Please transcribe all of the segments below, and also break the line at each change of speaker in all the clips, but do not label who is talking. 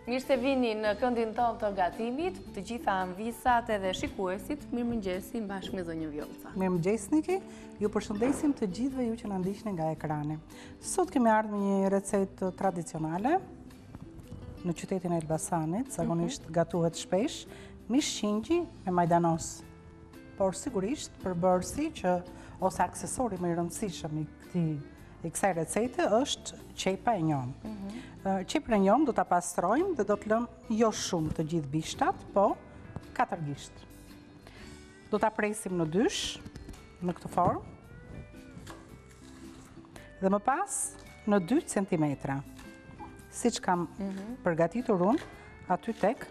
Mirë se vini në këndin tonë të gatimit, të gjitha anvisat edhe shikuesit, mirë mëngjesi bashkë me zonjë Vjollca.
Mirë mëngjes Niki, ju përshëndesim të gjithëve ju që na ndiqni nga ekrani. Sot kemi ardhur me një recetë tradicionale në qytetin e Elbasanit, zakonisht gatuhet shpesh, mish qingji me majdanos. Por sigurisht përbërësi që ose aksesori më i rëndësishëm i kësaj recete është qepa e njom. Qepën e njom do ta pastrojmë dhe do të lëmë jo shumë të gjithë bishtat, po 4 gisht. Do ta presim në dysh, në këtë formë, dhe më pas në 2 cm. Siç kam përgatitur unë, aty tek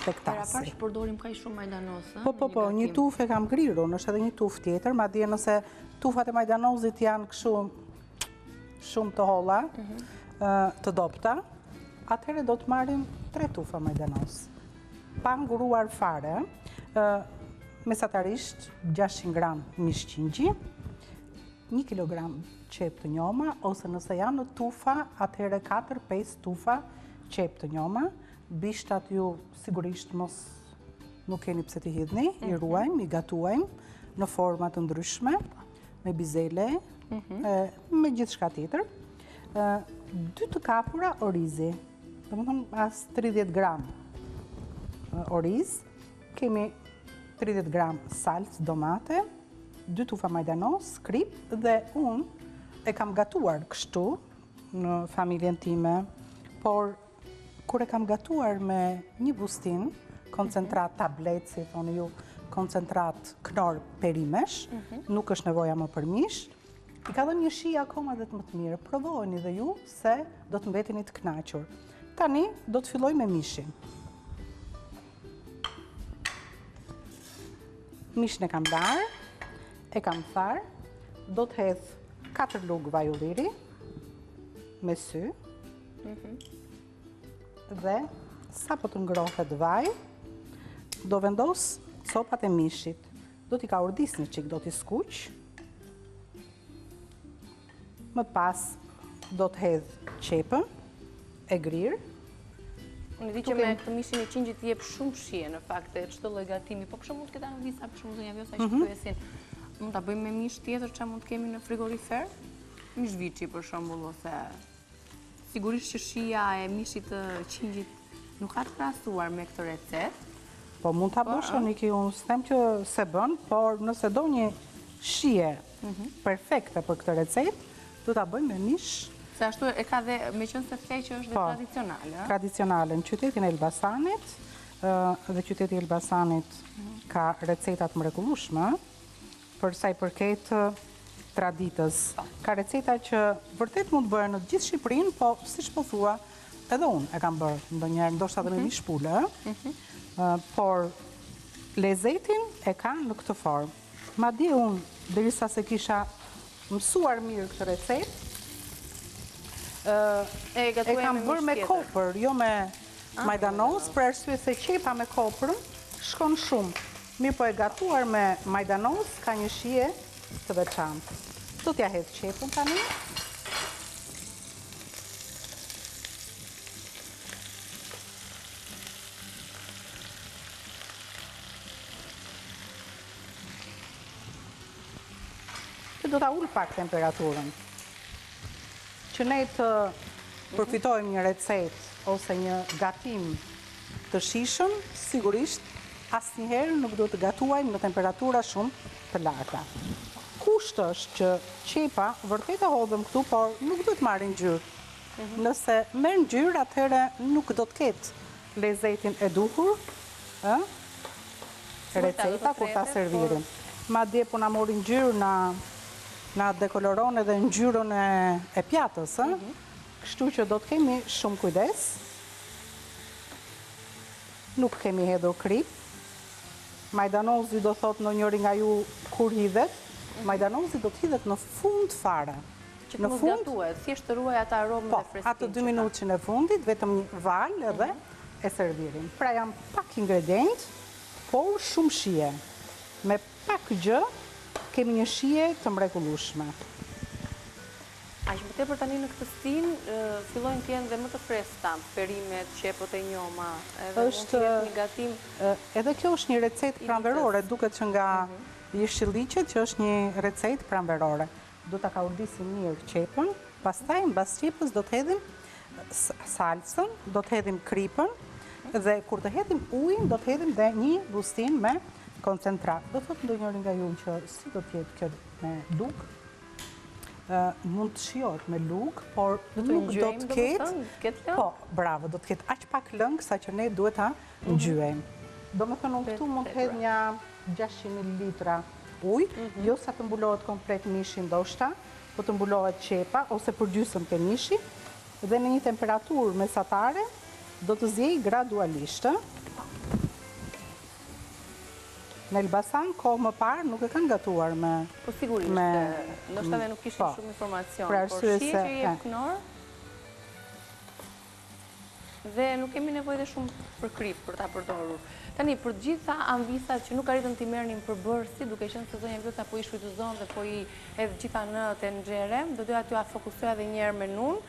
tasi.
Para parë që përdorim kaq shumë majdanos,
Po, një tufë e kam grirur, është edhe një tufë tjetër, madje nëse tufat e majdanosit janë kështu shumë të holla, të dopta, atëherë do të marrim 3 tufa majdanos. Pa nguruar fare, mesatarisht 600 gram mish qingji, 1 kg qep të njoma, ose nëse janë në tufa, atëherë 4-5 tufa qep të njoma. Bishtat ju sigurisht nuk keni pse t'i hidhni, i ruajmë, i gatuajmë në forma të ndryshme, me bizele, me gjithë shka tjetër. 2 të kapura orizi, do më thonë as 30 gram oriz, kemi 30 gram salcë domate, 2 tufa majdanos, krip, dhe unë e kam gatuar kështu në familjen time, por kur e kam gatuar me një bustin, koncentrat tablet, si thoni ju, koncentrat knor perimesh, nuk është nevoja më për mish, i ka dhënë një shije akoma dhe të më të mirë. Provojeni dhe ju se do të mbeteni të kënaqur. Tani do të filloj me mishin. Mishin e kam larë, e kam tharë, do të hedh 4 lugë vaj ulliri me sy, dhe sa po të ngrohet vaj, do vendos copat e mishit. Do t'i ka urdis një qik, do t'i skuq. Më pas do të hedh qepën e grirë.
Unë di që me këtë mishin e qingjit jep shumë shije në fakt e çdo lloj gatimi, po kështu mund të ketë anvisa, për shembull zonja Vjosa që pyesin, mund ta bëjmë me mish tjetër çfarë mund të kemi në frigorifer? Mish viçi për shembull, ose sigurisht që shija e mishit të qingjit nuk ka të krahasuar me këtë recetë.
Po mund ta bësh, Niki, unë s'tem që se bën, por nëse do një shije perfekte për këtë recetë, do ta bëjmë me mish.
Se ashtu e ka dhe, me qënë se thej që është dhe tradicionale.
Tradicionale. Në qytetin e Elbasanit, dhe qyteti Elbasanit ka recetat mrekullueshme, për sa i përket traditës. Ka receta që vërtet mund të bëhen në gjithë Shqipërinë, po siç po thua, edhe unë e kam bërë ndonjëherë, ndoshta edhe me mish pule, por lezetin e ka në këtë formë. Madje unë, derisa se kisha mësuar mirë këtë recetë, e kam bërë me kopër, jo me majdanos, për arsye se qepa me kopërën shkon shumë. Mirë, po e gatuar me majdanos ka një shije të veçantë. Do t'ja hedh qepën tani. Do ta ul pak temperaturën. Që ne të përfitojmë një recetë ose një gatim të shijshëm, sigurisht asnjëherë nuk do të gatuajmë në temperatura shumë të larta. Kushti është që qepa vërtet e hodhëm këtu, por nuk do të marrë ngjyrë. Nëse merr ngjyrë, atëherë nuk do të ketë lezetin e duhur, receta kur ta servirim. Madje po na mori ngjyrë na dekoloron edhe ngjyrën e pjatës, kështu që do të kemi shumë kujdes. Nuk kemi hedhur krip. Majdanozi do thot në njëri nga ju kur hidhet, majdanozi do të hidhet në fund fare.
Që të mos gatuhet, thjesht të ruaj atë aromë dhe freskinë.
Po, atë 2 minutë në fundit, vetëm një valë edhe e servirim. Pra jam pak ingredient, por shumë shije. Me pak gjë, kemi një shije të mrekullueshme.
Aq më tepër tani në këtë stin fillojnë të jenë dhe më të freskëta, perimet, qepët e njoma, edhe mund të jetë një gatim.
Edhe kjo është një recetë pranverore, duket që nga jeshilliqet që është një recetë pranverore. Do ta kaurdisim mirë qepën, pastaj mbas qepës do të hedhim salsën, do të hedhim kripën dhe kur të hedhim ujin do të hedhim dhe një bustin me koncentrat. Do thotë ndonjëri nga ju që si do të jetë kjo me luk? Mund të shijohet me luk, por nuk do të ketë, po, bravo, do të ketë aq pak lëng sa që ne duhet ta ngjyejmë. Do me thënë këtu mund të hedh një 600 ml ujë, jo sa të mbulohet komplet mishi ndoshta, po të mbulohet qepa ose për gjysmë të mishi dhe në një temperaturë mesatare do të zjej gradualisht. Në Elbasan, kohë më parë, nuk e kanë gatuar me...
Po sigurisht, ndoshta dhe nuk kishte shumë informacion, por shije që jep kënor, dhe nuk kemi nevojë dhe shumë për krip për ta përdorur. Tani, për gjitha anvisat që nuk arritën t'i merrnin përbërësi, duke qenë se zonja Vjosa po i shfrytëzon dhe po i edhe gjitha në tenxhere, do doja t'ju fokusoja edhe një herë menun,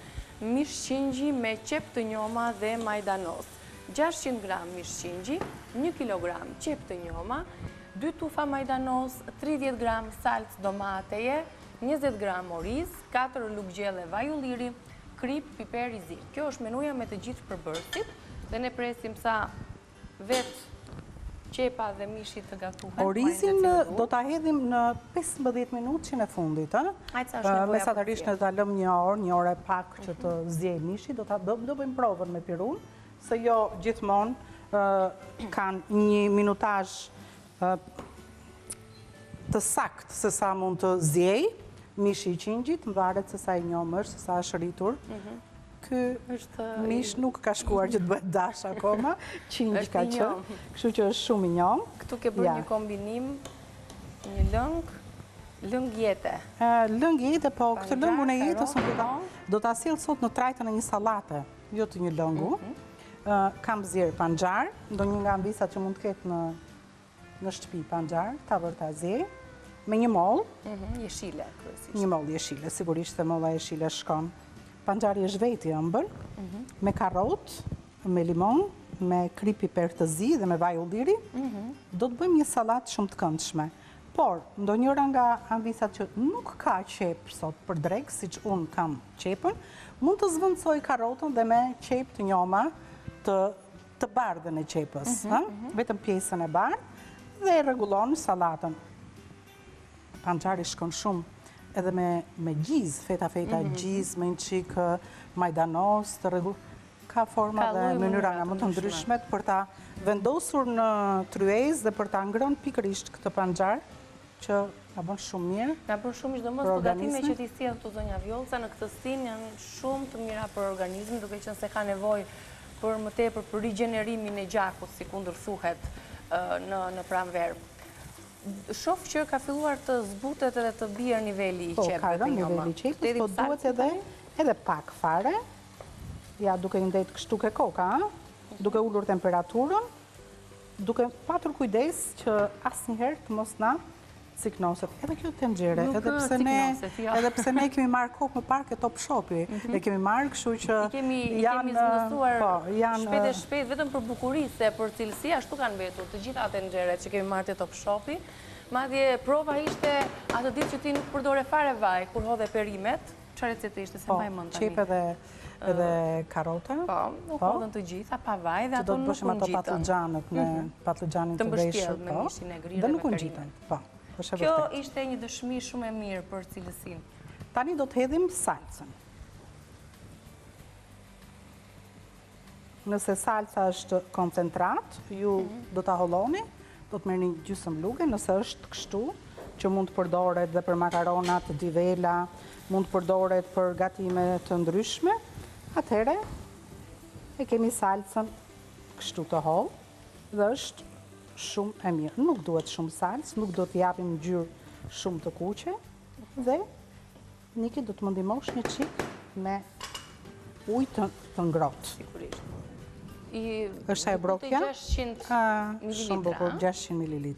mish qingji me qep të njoma dhe majdanos. 600 gram mish qingji, 1 kg qep të njoma, 2 tufa majdanos, 30 gram salcë domateje, 20 gram oriz, 4 lugë gjelle vaj ulliri, krip, piper i zi. Kjo është menuja me të gjithë përbërësit dhe ne presim sa vetë qepa dhe mishi të gatuhen.
Orizin do ta hedhim në 15 minutë që në fundit. Mesatarisht në ta lëm një orë e pak që të zjej mishi, do bëjmë provën me pirun, se jo gjithmonë kanë një minutazh të sakt se sa mund të zjej mishi i qingjit, më varet se sa i njomë është, se sa është rritur. Ky mish nuk ka shkuar që të bëhet dash akoma, qingj ka qenë, kështu që është shumë i njomë.
Këtu ke bërë një kombinim, një lëng jete.
Lëng jete, po këtë lëngun e jetës do ta sjell sot në trajtën e një sallate, jo të një lëngu. Kam zjerë panxar, ndonjë nga ambisat që mund të ketë në shtëpi panxar, ta vër ta zjerë, me një moll.
Jeshile, kryesisht.
Një moll jeshile, sigurisht se molla jeshile shkon. Panxari është vetë i ëmbël, me karrot, me limon, me krip piper të zi dhe me vaj ulliri. Do të bëjmë një sallatë shumë të këndshme. Por, ndonjëra nga anvisat që nuk ka qep sot për drek, siç unë kam qepën, mund të zvendësoj karrotën dhe me qep të njoma të bardhën e qepës, vetëm pjesën e bardhë dhe e rregullon sallatën. Panxari shkon shumë edhe me gjizë, feta gjizë, me një qikë majdanos, të ka forma dhe mënyra nga më të ndryshmet për ta vendosur në tryezë dhe për ta ngrënë pikërisht këtë panxar, që ka bën shumë mirë.
Ka bën shumë mirë, domos përgatime që ti sjell këtu zonja Vjosa në këtë stin janë shumë të mira për organizmin, duke qenë se ka nevojë për më tepër për rigjenerimin e gjakut, si kundër thuhet në pranverë. Shoh që ka filluar të zbutet edhe të bjerë niveli i qepëve.
Po, ka rënë niveli i qepës, po duhet edhe pak fare. Ja, duke i ndetë kështu ke koka, duke ullur temperaturën, duke patur kujdes që asnjëherë të mos na ciknoset. Edhe kjo tenxhere, edhe pse ne kemi marrë kokë më parë ke Top Shopi, e kemi marrë kështu që
kemi zgjidhur shpejt e shpejt vetëm për bukurinë, se për cilësi ashtu kanë mbetur të gjitha tenxheret që kemi marrë te Top Shopi. Madje prova ishte atë ditë që ti nuk përdore fare vaj kur hodhe perimet. Çfarë recete ishte, se mbaj mend tani?
Qep edhe karrota.
Po, nuk hodhën të gjitha pa vaj dhe ato nuk u ngjitën.
Do të bëshim ato patlıxhanët me patlıxhanin të veshur,
me mishin e grirë
dhe nuk u ngjitën. Po.
Kjo ishte një dëshmi shumë e mirë për cilësinë.
Tani do të hedhim salcën. Nëse salca është koncentrat, ju do ta holloni, do të merrni gjysmë luge, nëse është kështu, që mund të përdoret dhe për makarona të divela, mund të përdoret për gatime të ndryshme, atëherë e kemi salcën kështu të hollë dhe është shumë e mirë. Nuk duhet shumë salcë, nuk do të japim ngjyrë shumë të kuqe dhe Niki do të më ndihmosh një çik me ujë të ngrohtë.
Sigurisht.
Është ajo brokja?
600 ml.
Shumë bukur, 600 ml.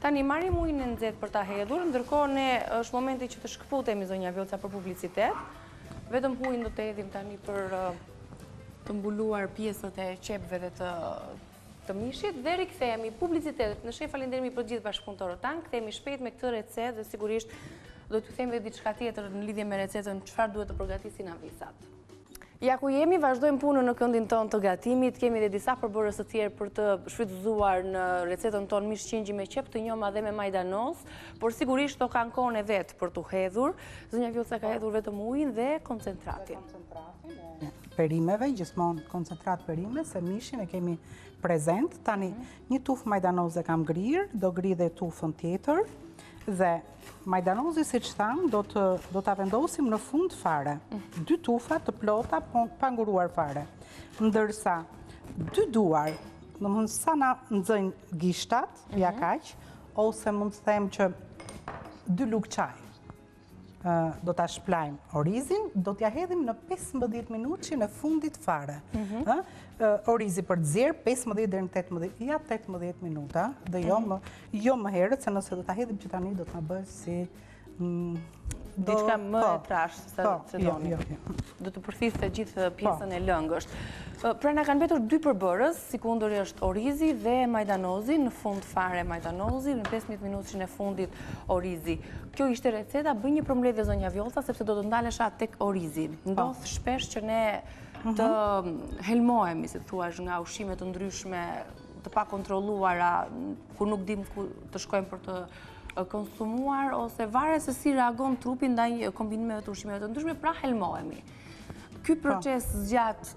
Tani marrim ujin e nxehtë për ta hedhur, ndërkohë ne është momenti që të shkputemi zonja Vjoca për publicitet. Vetëm ujin do të hedhim tani për të mbuluar pjesët e qepëve dhe të mishit dhe rikthehemi publicitetet. Në shef falenderimi për gjithë bashkëpunëtorët tanë, kthehemi shpejt me këtë recetë dhe sigurisht do t'ju them edhe diçka tjetër në lidhje me recetën çfarë duhet të përgatisin avisat. Ja ku jemi, vazhdojmë punën në këndin tonë të gatimit, kemi dhe disa përbërës të tjerë për të shfrytëzuar në recetën tonë mish qingji me qep të njoma dhe me majdanoz, por sigurisht to kanë kohën e vetë për të hedhur. Zonja Vjoca ka hedhur vetëm ujin dhe koncentratin.
Perimeve, gjithmonë koncentrat perime, se mishin e kemi prezent. Tani, një tufë majdanoze kam grirë, do gri dhe tufën tjetër, dhe majdanozi, si që thamë, do të vendosim në fund fare. 2 tufa të plota, pa nguruar fare. Ndërsa, 2 duar, në mund sa na nëzëjnë gishtat, ja kaq, ose mund të them që 2 lugë qaj. Do të shplajmë orizin, do t'ja hedhim në 15 minutë që në fundit fare. Orizi për të zirë, 15 dhe në 18 minuta, dhe jo më herët, se nëse do t'a hedhim që tani do t'na bëjë si...
Diçka më e trashë, se doni. Do të përthiste gjithë pjesën e lëngësht. Pra na kanë betur 2 përbërës, si kundër është orizi dhe majdanozi, në fund fare majdanozi, në 15 minutë që në fundit orizi. Kjo ishte receta, bëj një përmbledhje zonja Vjoca, sepse do të ndalesha tek orizi. Ndodh shpesh që ne të helmohemi, si thuash, nga ushqime të ndryshme, të pa kontrolluara, ku nuk dim ku të shkojmë për të konsumuar, ose varet se si reagon trupi ndaj kombinimeve të ushqimeve të ndryshme, pra helmohemi. Ky proces zgjat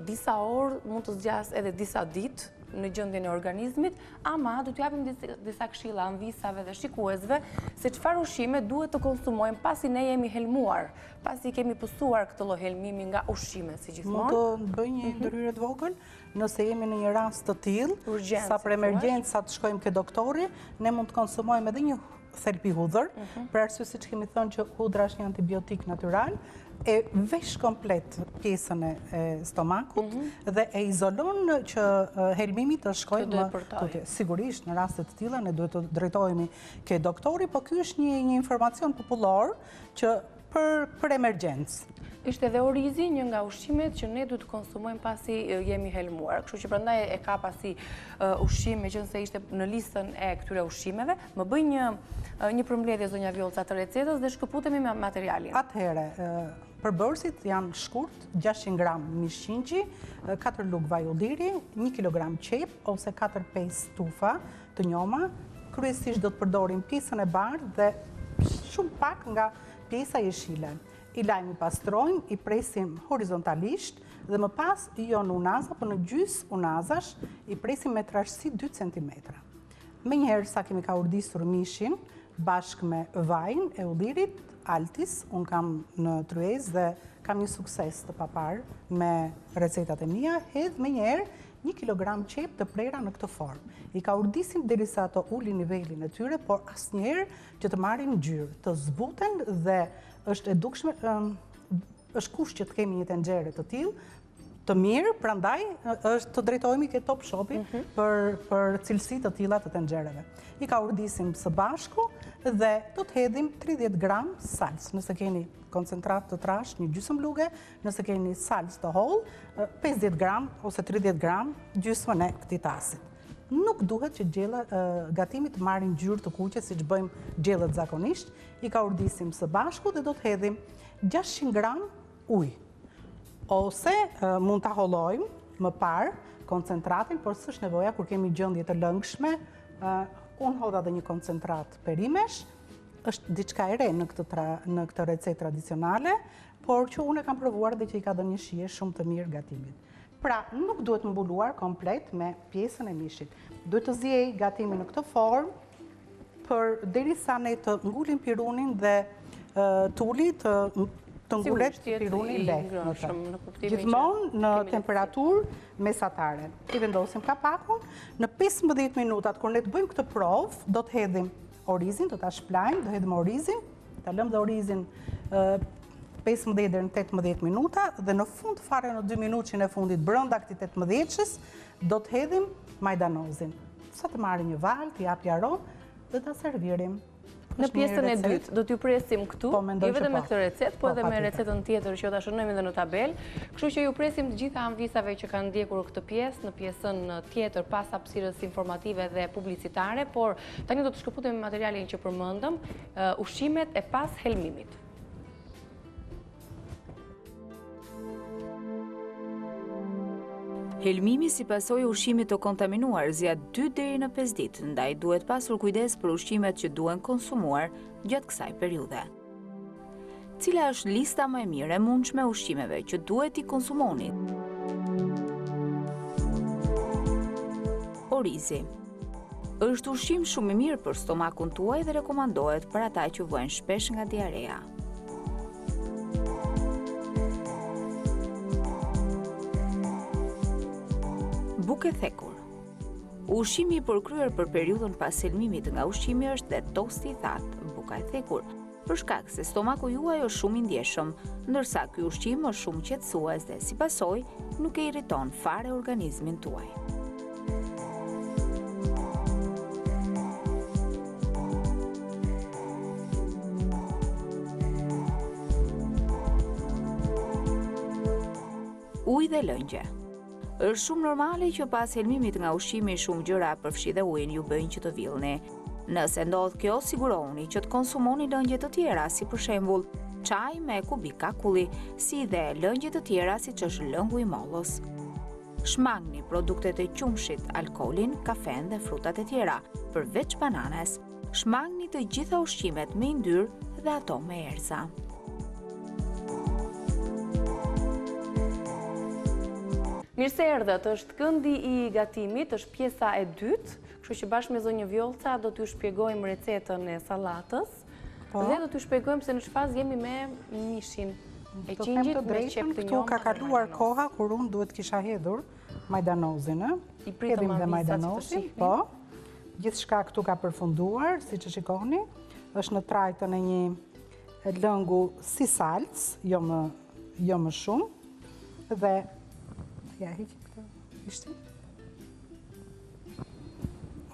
disa orë, mund të zgjas edhe disa ditë në gjendjen e organizmit, ama do t'ju japim disa këshilla anvisave dhe shikuesve se çfarë ushqime duhet të konsumojmë pasi ne jemi helmuar, pasi kemi pësuar këtë lloj helmimi nga ushqimet, si gjithmonë.
Mund të bëj një ndërhyrje të vogël, nëse jemi në një rast të tillë, sa për emergjencë të shkojmë ke doktori, ne mund të konsumojmë edhe një thelpi hudhër, për arsye siç kemi thënë që hudhra është një antibiotik natyral, e vesh komplet pjesën e stomakut dhe e izolon që helmimi të shkojë më tutje. Sigurisht, në rastet të tilla ne duhet të drejtohemi ke doktori, po ky është një informacion popullor që për emergjencë.
Ishte edhe orizi një nga ushqimet që ne duhet të konsumojmë pasi jemi helmuar. Kështu që prandaj e ka pasi ushqim, meqense ishte në listën e këtyre ushqimeve. Më bëj një përmbledhje zonja Vjoca të recetës dhe shkëputemi me materialin.
Atëherë, përbërësit janë shkurt, 600 gram mish qingji, 4 lugë vaj ulliri, 1 kg qep ose 4-5 tufa të njoma. Kryesisht do të përdorim pjesën e bardhë dhe shumë pak nga pjesa jeshile. I lajmë, i pastrojmë, i presim horizontalisht dhe më pas jo në unaza, për në gjys unazash, i presim me trashësi 2 cm. Me njëherë sa kemi ka urdisur mishin, bashkë me vajin e ullirit, altis, unë kam në Tryezë dhe kam një sukses të papar me recetat e mia, hedh me njëherë 1 kg qep të prera në këtë formë. I ka urdisim derisa ato ulin nivelin e tyre, por asnjëherë që të marrin ngjyrë, të zbuten dhe është e dukshme, është kusht që të kemi një tenxhere të tillë, të mirë, prandaj është të drejtohemi ke Top Shopi për cilësi të tilla të tenxhereve. I ka urdisim së bashku dhe do të hedhim 30 gram salc. Nëse keni koncentrat të trash, një gjysmë luge, nëse keni salc të hollë, 50 gram ose 30 gram gjysmën e këtij tasit. Nuk duhet që gatimit të marrin ngjyrë të kuqe siç bëjmë gjellët zakonisht. I ka urdisim së bashku dhe do të hedhim 600 gram ujë. Ose mund ta hollojmë më parë koncentratin, por s'është nevoja kur kemi gjendje të lëngshme. Unë hodha dhe një koncentrat perimesh, është diçka e re në këtë recetë tradicionale, por që unë e kam provuar dhe që i ka dhënë një shije shumë të mirë gatimit. Pra, nuk duhet mbuluar komplet me pjesën e mishit. Duhet të zjej gatimin në këtë formë, për derisa ne të ngullim pirunin dhe tuli të ngullet pirunin lehtë. Gjithmonë në temperaturë mesatare. I vendosim kapakun, në 15 minutat, kur ne të bëjmë këtë provë, do të hedhim orizin, do ta shplajmë, do hedhim orizin, ta lëmë dhe orizin 15 deri në 18 minuta dhe në fund fare në 2 minutë që në fundit brenda këtij 18-shës do të hedhim majdanozin. Sa të marrë një val, të japi aromë dhe ta servirim.
Në pjesën e dytë, do t'ju presim këtu, jo vetëm me këtë recetë, po edhe me recetën tjetër që ta shënojmë edhe në tabelë. Kështu që ju presim të gjitha anvisave që kanë ndjekur këtë pjesë në pjesën tjetër pas hapësirës informative dhe publicitare, por tani do të shkëputemi me materialin që përmendëm, ushqimet e pas helmimit.
Helmimi si pasojë ushqimit të kontaminuar zgjat 2 deri në 5 ditë, ndaj duhet pasur kujdes për ushqimet që duhen konsumuar gjatë kësaj periudhe. Cila është lista më e mirë e mundshme e ushqimeve që duhet i konsumoni? Orizi është ushqim shumë i mirë për stomakun tuaj dhe rekomandohet për ata që vojnë shpesh nga diarea. Buke thekur. Ushqimi i përkryer për periudhën pas helmimit nga ushqimi është dhe tosti i thatë, buka e thekur, për shkak se stomaku juaj është shumë i ndjeshëm, ndërsa ky ushqim është shumë qetësues dhe si pasojë nuk e irriton fare organizmin tuaj. Ujë dhe lëngje. Është shumë normale që pas helmimit nga ushqimi shumë gjëra përfshi dhe ujin ju bëjnë që të villni. Nëse ndodh kjo, sigurohuni që të konsumoni lëngje të tjera, si për shembull çaj me kubik kakulli, si dhe lëngje të tjera siç është lëngu i mollës. Shmangni produktet e qumshit, alkoolin, kafen dhe frutat e tjera, përveç bananes. Shmangni të gjitha ushqimet me yndyrë dhe ato me erëza.
Mirë se erdhët, është këndi i gatimit, është pjesa e dytë, kështu që bashkë me zonjë Vjolca do t'ju shpjegojmë recetën e sallatës dhe do t'ju shpjegojmë se në çfarë jemi me mishin e qingjit me qep të njomë.
Këtu ka kaluar koha kur unë duhet kisha hedhur majdanozin,
I pritëm
dhe
majdanozin,
po. Gjithçka këtu ka përfunduar, siç e shikoni, është në trajtën e një lëngu si salc, jo më shumë, dhe ja, hiqi këtë ishte.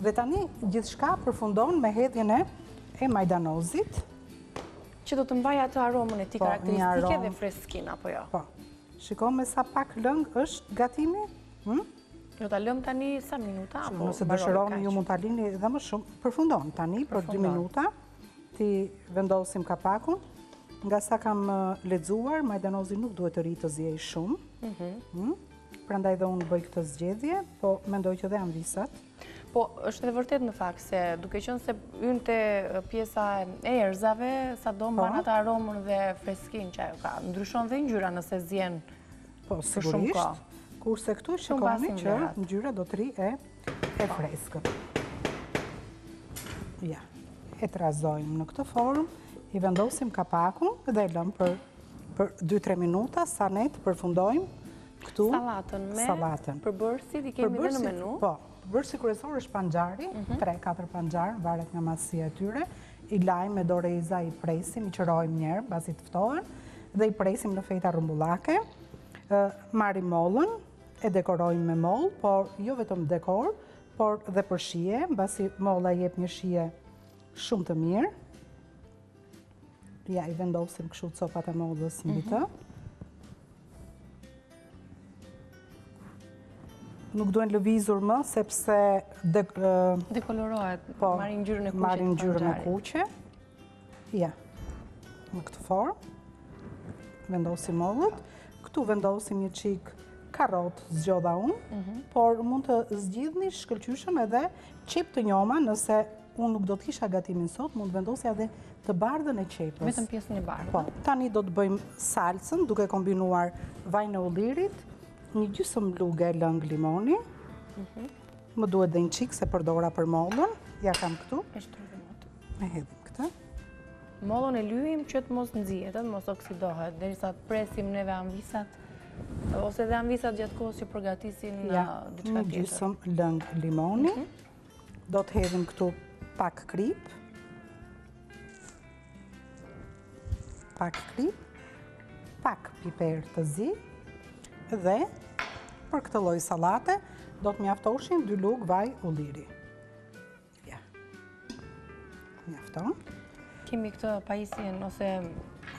Dhe tani gjithçka përfundon me hedhjen e majdanozit.
Që do të mbaj atë aromën e tij karakteristike dhe freskinë, apo jo?
Po. Shiko me sa pak lëng është gatimi.
Jo ta lëm tani sa minuta apo
nëse dëshironi ju mund ta lini edhe më shumë. Përfundon tani për 2 minuta. Ti vendosim kapakun. Nga sa kam lexuar, majdanozi nuk duhet të rritë të ziej shumë. Prandaj dhe unë bëj këtë zgjedhje, po mendoj që dhe janë visat.
Po, është edhe vërtet në fakt se duke qenë se hynte pjesa e erëzave, sado mban atë aromën dhe freskinë që ajo ka. Ndryshon dhe ngjyra nëse zien
po,
për shumë kohë.
Kurse këtu shikoni që ngjyra do të ri e freskët. Ja, e trazojmë në këtë formë, i vendosim kapakun dhe lëm për 2-3 minuta, sa ne të përfundojmë këtu
salatën me përbërësit i kemi dhe në menu.
Po, përbërësi kryesor është panxari, 3-4 panxar, varet nga mastësia e tyre. I lajmë me doreza, i presim, i qërojmë njerë, pasi të ftohen, dhe i presim në fejta rrumbullake. Marrim mollën, e dekorojmë me mollë, por jo vetëm dekor, por dhe për shije, pasi molla jep një shije shumë të mirë. Ja, i vendosim kështu copat e mollës mbi të. Nuk duhen lëvizur më, sepse
dekolorohet, marrin ngjyrën e kuqe.
Marrin ngjyrën e kuqe. Ja, në këtë formë. Vendosim mollët. Këtu vendosim një çik karrotë zgjodha unë, por mund të zgjidhni shkëlqyshëm edhe qep të njoma, nëse unë nuk do të kisha gatimin sot, mund të vendosja edhe të bardhën e qepës.
Vetëm pjesën e bardhën.
Po, tani do të bëjmë salcën, duke kombinuar vajin e ullirit, një gjysmë lugë lëng limoni. Më duhet dhe një çik se përdora për mollën. Ja kam këtu. E hedhim këtë.
Mollën e lyjim që të mos nxjihet, të mos oksidohet, derisa të presim neve anvisat ose dhe anvisat gjatë kohës që përgatisin diçka tjetër.
Një gjysmë lëng limoni. Do të hedhim këtu pak krip. Pak piper të zi dhe për këtë lloj sallate do të mjaftoshin 2 lugë vaj ulliri. Ja. mjafton.
Kemi këtë pajisjen ose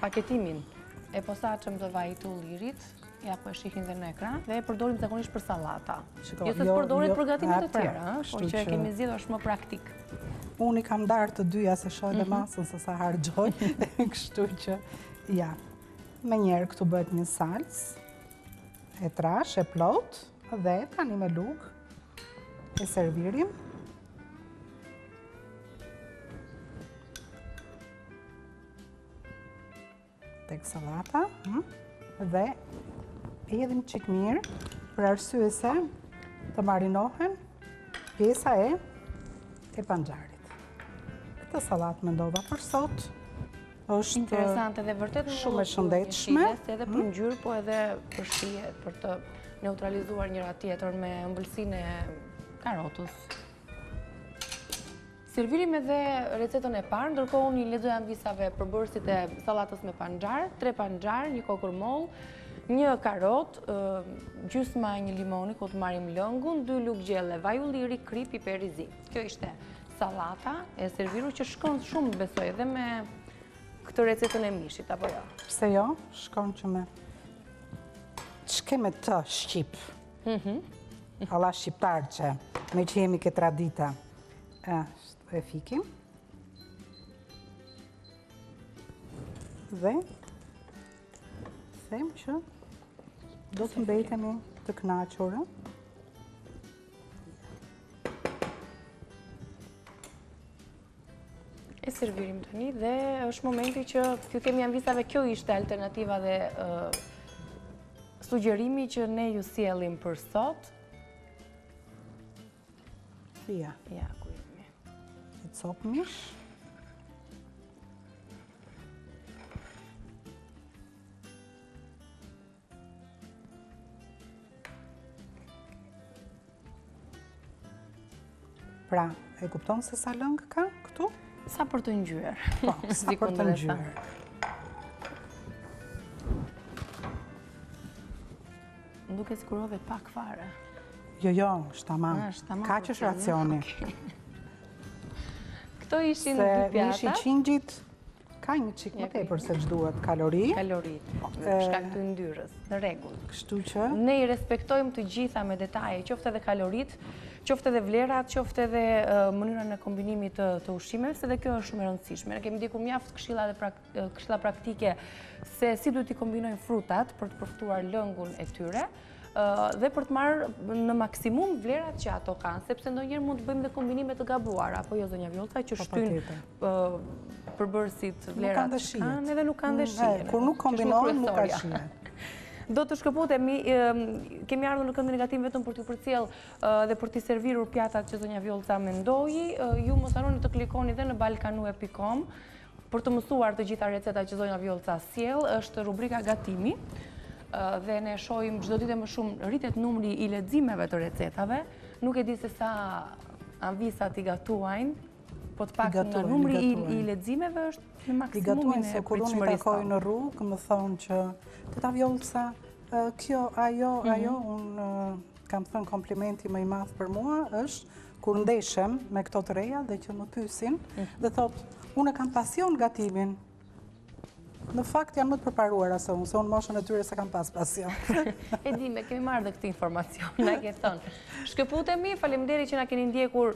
paketimin e posaçëm të vajit të ullirit, ja po e shihin dhe në ekran, dhe e përdorim zakonisht për sallata. Jo se përdoret për gatimet e tjera, por që kemi zgjedhur është më praktik.
Unë i kam darë të dyja se shoh dhe masën se sa harxoj, kështu që ja. Me njerë këtu bëhet një sals, e trash, e plot, dhe tani me lugë e servirim. Tek sallata, dhe e jedhim qik mirë, për arsye se të marinohen pjesa e panxarit. Këtë sallatë mendova për sot. Është
interesante dhe vërtet
shumë e shëndetshme,
edhe për ngjyrë, po edhe për shije, për të neutralizuar njëra tjetrën me ëmbëlsinë e karotës. Servirim edhe recetën e parë, ndërkohë unë i lexoja anvisave përbërësit e sallatës me panxar, 3 panxar, 1 kokormoll, 1 karot, gjysma e 1 limoni, ku të marrim lëngun, 2 lugë gjelle vaj ulliri, kri, piper i zi. Kjo ishte sallata e serviru që shkon shumë, besoj, edhe me këtë recetën e mishit, apo jo?
Pse jo, shkon që me ç'ke me të shqip. Alla shqiptar që me që jemi ke tradita. E fikim. Dhe them që do të mbetemi të kënaqura.
E servirim tani dhe është momenti që kjo kemi anvisave, kjo ishte alternativa dhe sugjerimi që ne ju sjellim për sot.
Ja,
ku jemi.
I copë mish. Pra, e kupton se sa lëngë ka këtu?
Sa për të ngjyrë.
Po, sa për të ngjyrë.
Më duke sigurove pak fare.
Jo, është tamam. Ka që është racioni.
Këto ishin dy pjata.
Se mishi qingjit ka një qik më tepër se ç'duhet kalori.
Kalorit, shkak të yndyrës, në rregull.
Kështu që
ne i respektojmë të gjitha me detaje, qoftë edhe kalorit, qoftë edhe vlerat, qoftë edhe mënyrën e kombinimit të ushqimeve, se dhe kjo është shumë e rëndësishme. Ne kemi ndjekur mjaft këshilla praktike se si duhet i kombinojnë frutat për të përftuar lëngun e tyre dhe për të marrë në maksimum vlerat që ato kanë, sepse ndonjëherë mund të bëjmë dhe kombinime të gabuara, apo jo zonja Vjolca, që shtyn përbërësit vlerat që kanë edhe nuk kanë dhe shije.
Kur nuk kombinohen, nuk ka shije.
Do të shkëputemi, kemi ardhur në këndin e gatim vetëm për t'ju përcjell dhe për t'i servirur pjatat që zonja Vjolca mendoi. Ju mos harroni të klikoni dhe në balkanue.com për të mësuar të gjitha recetat që zonja Vjolca sjell. Është rubrika gatimi dhe ne shohim çdo ditë më shumë rritet numri i leximeve të recetave. Nuk e di se sa anvisat i gatuajnë, po të pak në numri i leximeve është në maksimumin e
gatuajnë, se kur unë i takoj në rrugë, më thonë që teta Vjolca, kjo, ajo, unë kam thënë komplimenti më i madh për mua është kur ndeshem me këto të reja dhe që më pyesin dhe thotë, unë kam pasion gatimin. Në fakt janë më të përparuara se unë, se unë moshën e tyre se kam pas pasion.
E di, me kemi marrë dhe këtë informacion, na ke thënë. Shkëputemi, faleminderit që na keni ndjekur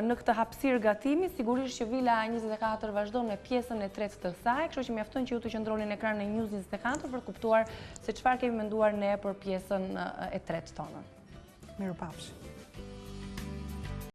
në këtë hapësirë gatimi, sigurisht që Vila 24 vazhdon me pjesën e tretë të saj, kështu që mjafton që ju të qëndroni në ekran e News 24 për kuptuar se çfarë kemi menduar ne për pjesën e tretë tonën.
Mirupafshim.